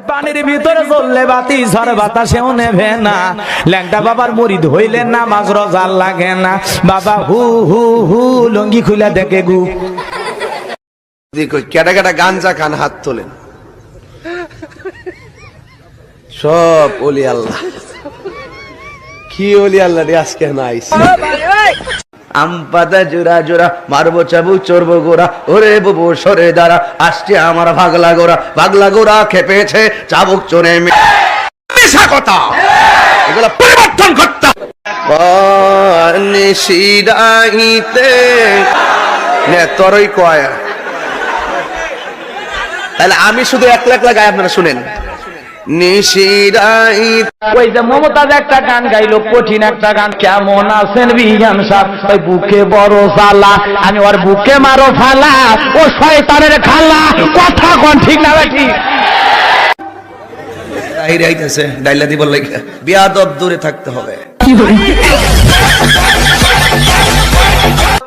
পানির ভিতরে চললে বাতি ঝড় বাতাসেও নেবে না, ল্যাংটা বাবার মুরিদ হইলে নামাজ রোজা লাগে না। বাবা হু হু হু লঙ্গি খুলে দেখে গু। কেটা কেটা গাঞ্জা খান হাত তোলেন, সব ওলি আল্লাহ। কি ওলি আল্লাহ রে আজকে নাই। আম পাতা জোড়া জোড়া মারবো চাবুক চড়বো গোড়া, ওরে বুবু সরে দাঁড়া আসছে আমার ভাগলা গোড়া। ভাগলা গোড়া খেপেছে চাবুক চড়ে মিশা কথা, এগুলো পরিবর্তন করতে নিশিরাইতে নে তরই কয়। তাহলে আমি শুধু একলা একলা গাই, আপনারা শুনেন। ওই যে মমতাজ একটা গান গাইলো, কঠিন একটা গান, কেমন আছেন বিজ্ঞান সাহেব, ওই বুকে বড় জ্বালা, আমি ওর বুকে মারো ফালা, ও শয়তানের খালা, কথা কোন ঠিক না ঠিক? ডাইলা দিব লাগে বিয়াদব দূরে থাকতে হবে।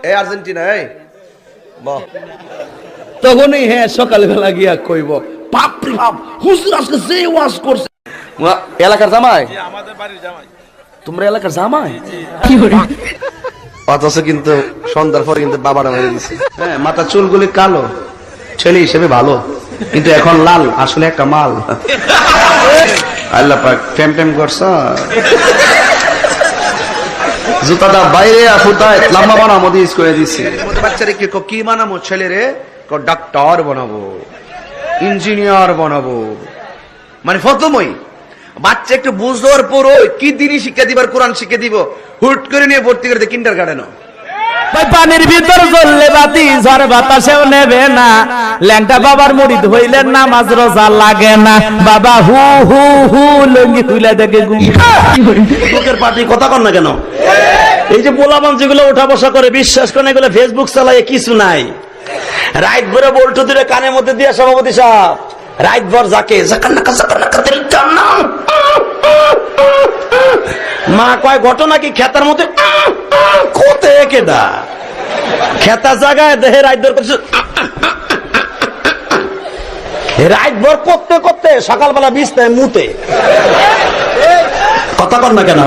এই আর্জেন্টিনা এই বাহ, তখনই হ্যাঁ সকালবেলা গিয়া কইব বাপরে বাপ হুজুর আজকে যে ওয়াজ করছে। এলাকার জামাই, আমাদের বাড়ির জামাই, তোমরা এলাকার জামাই। অথচ কিন্তু সন্ধ্যার পরে কিন্তু বাবারা মেরে দিছে। হ্যাঁ, মাথা চুলগুলি কালো, ছেলে হিসেবে ভালো, কিন্তু এখন লাল, আসলে একটা মাল। আল্লাহ পাক প্রেম প্রেম করছ, জুতাটা বাইরে ফুটায় লম্বা বানাবো দিয়ে করে দিছে। বাচ্চারে কি বানাবো? ছেলে রে ডাক্তার বানাবো, ইঞ্জিনিয়ার বানাবো, মানে ফতমই। বাচ্চা একটু বুঝার পরও কি দিনই শিক্ষা দিবার, কোরআন শিক্ষা দিব, হুট করে নিয়ে ভর্তি করে দেয় কিন্ডার গার্ডেনও। পানির ভিতর চললে বাতি ঝড় বাতাসেও নেবে না, ল্যাংটা বাবার মুরিদ হইলে নামাজ রোজা লাগে না। বাবা হু হু হু লঙ্গি খুলে দেখে গু। লোকের পার্টি কথা কন না কেন? এই যে পোলাপান যেগুলো ওঠা বসা করে, বিশ্বাস করেন এগুলো ফেসবুক চালায় কিছু নাই। রাইট ভরে বল্টু দিলে কানের মধ্যে দিয়া সভাপতি সাহেব রাইট ভর যাকে মা কয় ঘটনা কি খেতার মধ্যে কোতে কেডা খেতা জায়গায় দেহে রাইট ভর করছে, রাইট ভর করতে করতে সকালবেলা বিছনায় মুতে। কথা কর না কেন?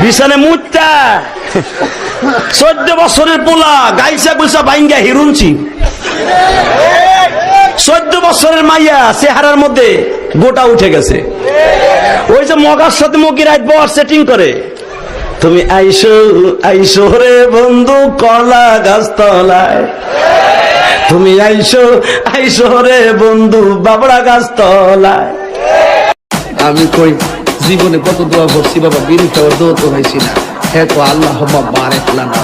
বিছানে মুতটা 14 বছরের পোলা গাইসা গুইসা বাইঙ্গা হিরুনছি, 14 বছরের মাইয়া চেহারার মধ্যে গোটা উঠে গেছে। ওই যে মগার সাথে মগি রাইট বর সেটিং করে, তুমি আইসো আইসো রে বন্ধু কলা গাছ তলায়, তুমি আইসো আইসো রে বন্ধু বাবড়া গাছ তলায়। আমি কই জীবনে কত দোয়া করছি বাবা, বিড়ি খাওয়ার দোয়া তো হয়েছি না। হ্যাঁ তো আল্লাহ বারেক লানা।